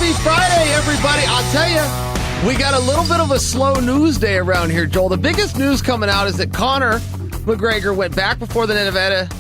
Happy Friday, everybody. I'll tell you, we got a little bit of a slow news day around here, Joel. The biggest news coming out is that Conor McGregor went back before the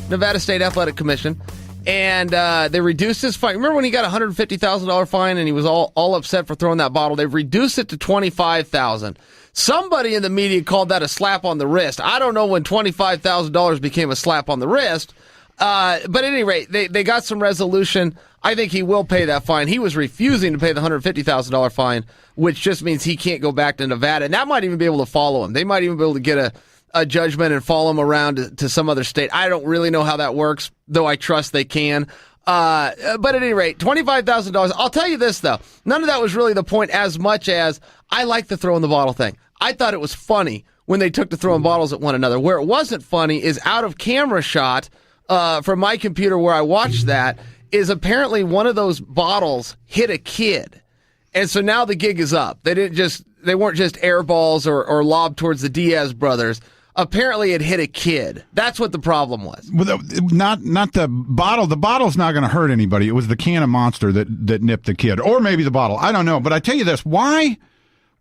Nevada State Athletic Commission, and they reduced his fine. Remember when he got a $150,000 fine and he was all upset for throwing that bottle? They've reduced it to $25,000. Somebody in the media called that a slap on the wrist. I don't know when $25,000 became a slap on the wrist. But at any rate, they got some resolution. I think he will pay that fine. He was refusing to pay the $150,000 fine, which just means he can't go back to Nevada. And that might even be able to follow him. They might even be able to get a judgment and follow him around to some other state. I don't really know how that works, though I trust they can. But at any rate, $25,000. I'll tell you this, though. None of that was really the point as much as I like the throw in the bottle thing. I thought it was funny when they took to throwing bottles at one another. Where it wasn't funny is out of camera shot from my computer where I watched that is apparently one of those bottles hit a kid. And so now the gig is up. They weren't just air balls or lobbed towards the Diaz brothers. Apparently it hit a kid. That's what the problem was. Well, not the bottle. The bottle's not going to hurt anybody. It was the can of Monster that nipped the kid. Or maybe the bottle. I don't know. But I tell you this, why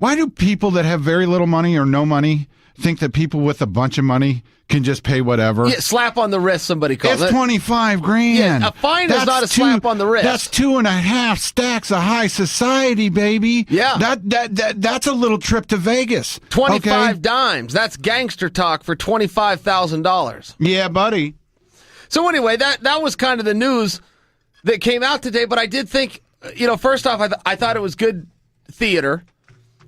do people that have very little money or no money think that people with a bunch of money can just pay whatever? Yeah, slap on the wrist, somebody calls it. It's $25,000. Yeah, a fine is not a slap on the wrist. That's 2.5 stacks of high society, baby. Yeah. That's a little trip to Vegas. 25 dimes. That's gangster talk for $25,000. Yeah, buddy. So anyway, that was kind of the news that came out today, but I did think, first off, I thought it was good theater.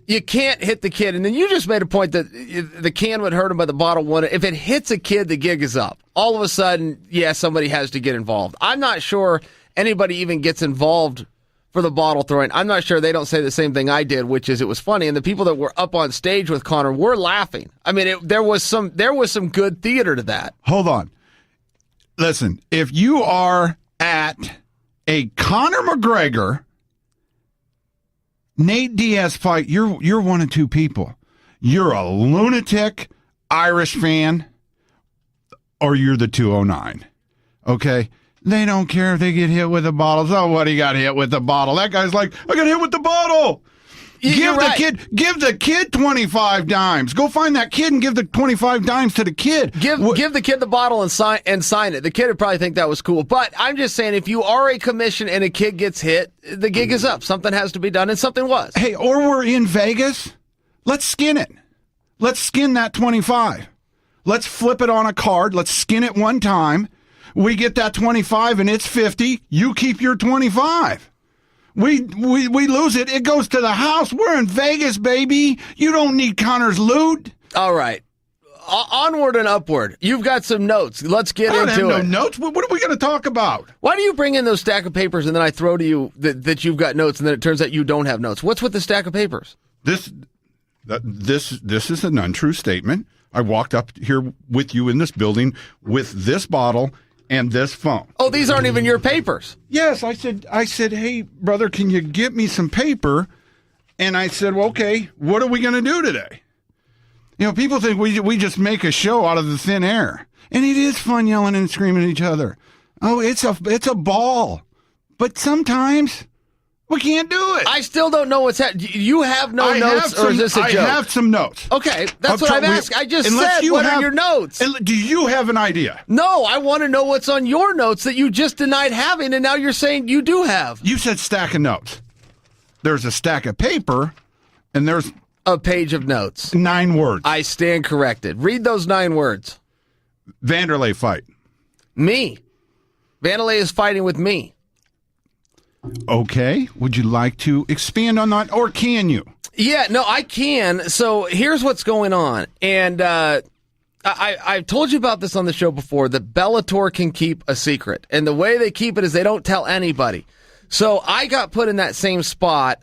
You can't hit the kid. And then you just made a point that the can would hurt him, but the bottle wouldn't. If it hits a kid, the gig is up. All of a sudden, somebody has to get involved. I'm not sure anybody even gets involved for the bottle throwing. I'm not sure they don't say the same thing I did, which is it was funny. And the people that were up on stage with Conor were laughing. I mean, there was some good theater to that. Hold on. Listen, if you are at a Conor McGregor Nate Diaz fight, you're one of two people. You're a lunatic Irish fan, or you're the 209. Okay? They don't care if they get hit with the bottles. Oh, what, he got hit with the bottle? That guy's like, I got hit with the bottle. Give the kid 25 dimes. Go find that kid and give the 25 dimes to the kid. Give the kid the bottle and sign it. The kid would probably think that was cool. But I'm just saying, if you are a commission and a kid gets hit, the gig is up. Something has to be done, and something was. Hey, or we're in Vegas. Let's skin it. Let's skin that 25. Let's flip it on a card. Let's skin it one time. We get that 25 and it's 50. You keep your 25. We lose it. It goes to the house. We're in Vegas, baby. You don't need Conor's loot. All right. Onward and upward. You've got some notes. Let's get into it. I don't have no notes. What are we going to talk about? Why do you bring in those stack of papers and then I throw to you that you've got notes and then it turns out you don't have notes? What's with the stack of papers? This is an untrue statement. I walked up here with you in this building with this bottle and this phone. Oh, these aren't even your papers. Yes, I said, hey, brother, can you get me some paper? And I said, well, okay, what are we going to do today? People think we just make a show out of the thin air. And it is fun yelling and screaming at each other. Oh, it's a ball. But sometimes we can't do it. I still don't know what's happening. You have no notes, or is this a joke? I have some notes. Okay, that's what I'm asking. I just said, what are your notes? Do you have an idea? No, I want to know what's on your notes that you just denied having, and now you're saying you do have. You said stack of notes. There's a stack of paper, and there's a page of notes. 9 words. I stand corrected. Read those 9 words. Vanderlei fight. Me. Vanderlei is fighting with me. Okay. Would you like to expand on that, or can you? Yeah, no, I can. So here's what's going on. And I've told you about this on the show before, that Bellator can keep a secret. And the way they keep it is they don't tell anybody. So I got put in that same spot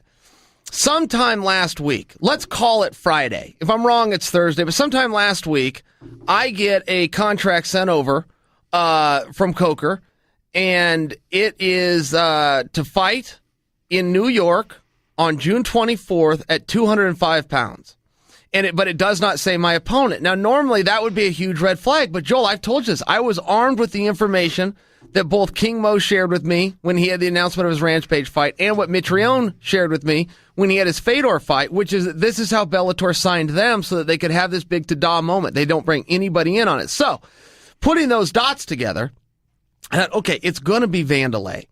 sometime last week. Let's call it Friday. If I'm wrong, it's Thursday. But sometime last week, I get a contract sent over from Coker. And it is to fight in New York on June 24th at 205 pounds. But it does not say my opponent. Now, normally that would be a huge red flag. But, Joel, I've told you this. I was armed with the information that both King Mo shared with me when he had the announcement of his Rampage fight and what Mitrione shared with me when he had his Fedor fight, which is that this is how Bellator signed them so that they could have this big ta-da moment. They don't bring anybody in on it. So, putting those dots together, I thought, okay, it's going to be Vanderlei.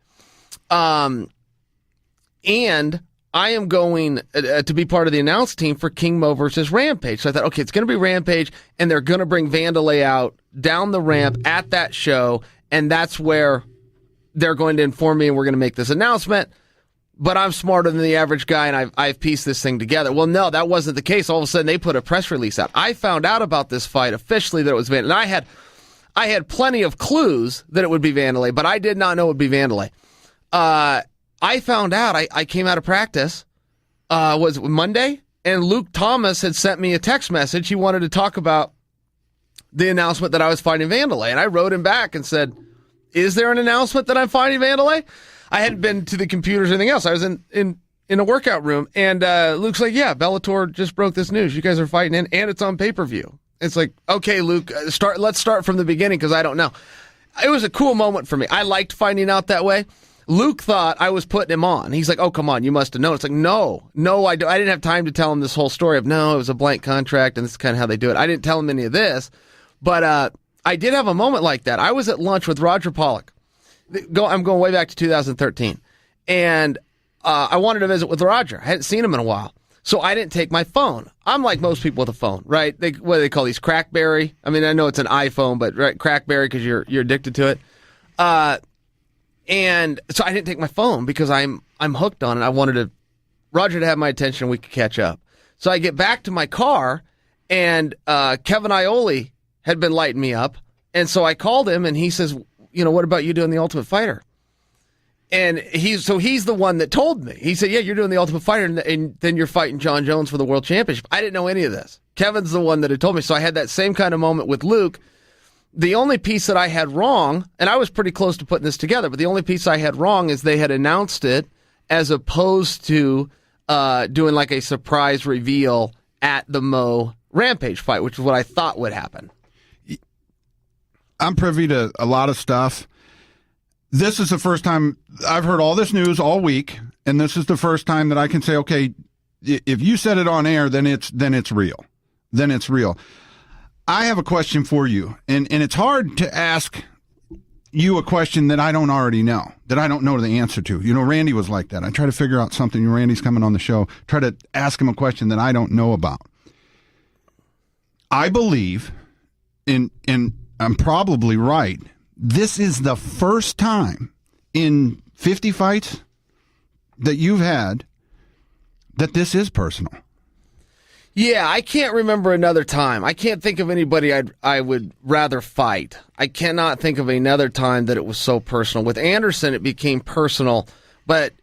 And I am going to be part of the announce team for King Mo versus Rampage. So I thought, okay, it's going to be Rampage, and they're going to bring Vanderlei out down the ramp at that show, and that's where they're going to inform me, and we're going to make this announcement. But I'm smarter than the average guy, and I've pieced this thing together. Well, no, that wasn't the case. All of a sudden, they put a press release out. I found out about this fight officially that it was Vanderlei, and I had plenty of clues that it would be Vanderlei, but I did not know it would be Vanderlei. I found out, I came out of practice, was it Monday? And Luke Thomas had sent me a text message. He wanted to talk about the announcement that I was fighting Vanderlei. And I wrote him back and said, is there an announcement that I'm fighting Vanderlei? I hadn't been to the computers or anything else. I was in a workout room. And Luke's like, yeah, Bellator just broke this news. You guys are fighting in, and it's on pay-per-view. It's like, okay, Luke, let's start from the beginning because I don't know. It was a cool moment for me. I liked finding out that way. Luke thought I was putting him on. He's like, oh, come on, you must have known. It's like, no, I didn't have time to tell him this whole story of, no, it was a blank contract, and this is kind of how they do it. I didn't tell him any of this, but I did have a moment like that. I was at lunch with Roger Pollock. I'm going way back to 2013, and I wanted to visit with Roger. I hadn't seen him in a while, so I didn't take my phone. I'm like most people with a phone, right? What do they call these, Crackberry? I mean, I know it's an iPhone, but right, Crackberry because you're addicted to it. And so I didn't take my phone because I'm hooked on it. I wanted Roger to have my attention. We could catch up. So I get back to my car, and Kevin Iole had been lighting me up. And so I called him, and he says, what about you doing The Ultimate Fighter? And he's the one that told me. He said, yeah, you're doing The Ultimate Fighter, and then you're fighting John Jones for the World Championship. I didn't know any of this. Kevin's the one that had told me. So I had that same kind of moment with Luke. The only piece that I had wrong, and I was pretty close to putting this together, but the only piece I had wrong is they had announced it as opposed to doing like a surprise reveal at the Mo Rampage fight, which is what I thought would happen. I'm privy to a lot of stuff. This is the first time I've heard all this news all week, and this is the first time that I can say, okay, if you said it on air, then it's real. Then it's real. I have a question for you, and it's hard to ask you a question that I don't already know, that I don't know the answer to. Randy was like that. I try to figure out something. Randy's coming on the show, try to ask him a question that I don't know about. I believe, and I'm probably right, this is the first time in 50 fights that you've had that this is personal. Yeah, I can't remember another time. I can't think of anybody I would rather fight. I cannot think of another time that it was so personal. With Anderson, it became personal, but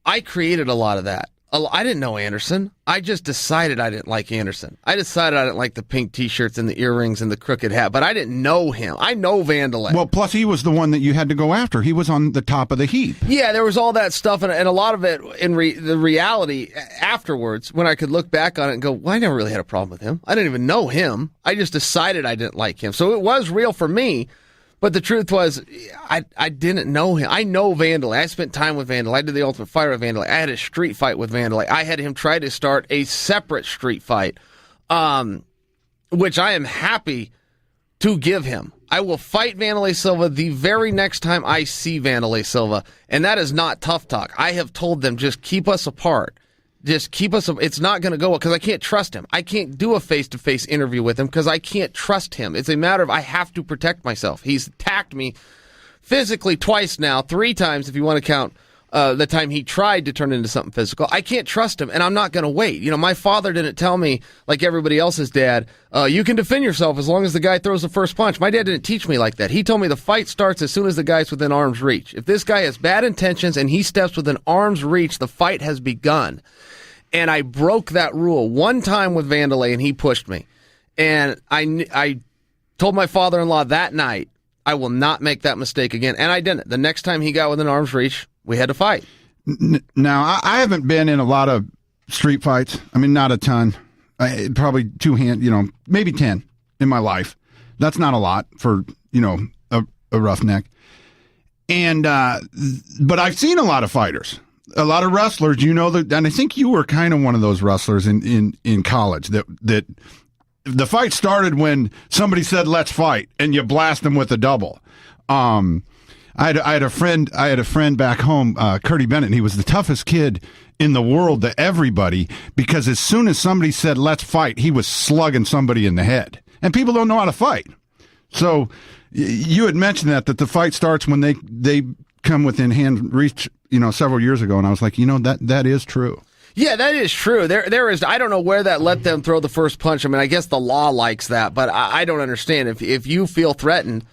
I created a lot of that. I didn't know Anderson. I just decided I didn't like Anderson. I decided I didn't like the pink T-shirts and the earrings and the crooked hat, but I didn't know him. I know Vanderlei. Well, plus he was the one that you had to go after. He was on the top of the heap. Yeah, there was all that stuff, and a lot of it in the reality afterwards, when I could look back on it and go, well, I never really had a problem with him. I didn't even know him. I just decided I didn't like him. So it was real for me. But the truth was, I didn't know him. I know Vanderlei. I spent time with Vanderlei. I did the Ultimate Fighter with Vanderlei. I had a street fight with Vanderlei. I had him try to start a separate street fight, which I am happy to give him. I will fight Vanderlei Silva the very next time I see Vanderlei Silva, and that is not tough talk. I have told them, just keep us apart. Just keep us. It's not going to go well because I can't trust him. I can't do a face-to-face interview with him because I can't trust him. It's a matter of I have to protect myself. He's attacked me physically twice now, 3 times if you want to count the time he tried to turn into something physical. I can't trust him, and I'm not going to wait. My father didn't tell me, like everybody else's dad, you can defend yourself as long as the guy throws the first punch. My dad didn't teach me like that. He told me the fight starts as soon as the guy's within arm's reach. If this guy has bad intentions and he steps within arm's reach, the fight has begun. And I broke that rule one time with Vanderlei, and he pushed me. And I told my father-in-law that night, I will not make that mistake again. And I didn't. The next time he got within arm's reach, we had to fight. Now, I haven't been in a lot of street fights. I mean, not a ton. Probably maybe 10 in my life. That's not a lot for, a roughneck. And but I've seen a lot of fighters, a lot of wrestlers. You know that, and I think you were kind of one of those wrestlers in college that the fight started when somebody said let's fight, and you blast them with a double. I had a friend back home, Curdy Bennett, and he was the toughest kid in the world to everybody, because as soon as somebody said let's fight, he was slugging somebody in the head. And people don't know how to fight. So you had mentioned that the fight starts when they come within hand reach, several years ago, and I was like, that is true. Yeah, that is true. There is. I don't know where that let them throw the first punch. I mean, I guess the law likes that, but I don't understand. If you feel threatened,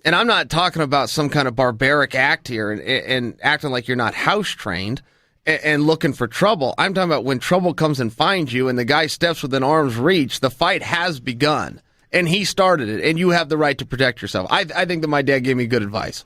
and I'm not talking about some kind of barbaric act here and acting like you're not house trained and looking for trouble. I'm talking about when trouble comes and finds you, and the guy steps within arm's reach. The fight has begun, and he started it, and you have the right to protect yourself. I think that my dad gave me good advice.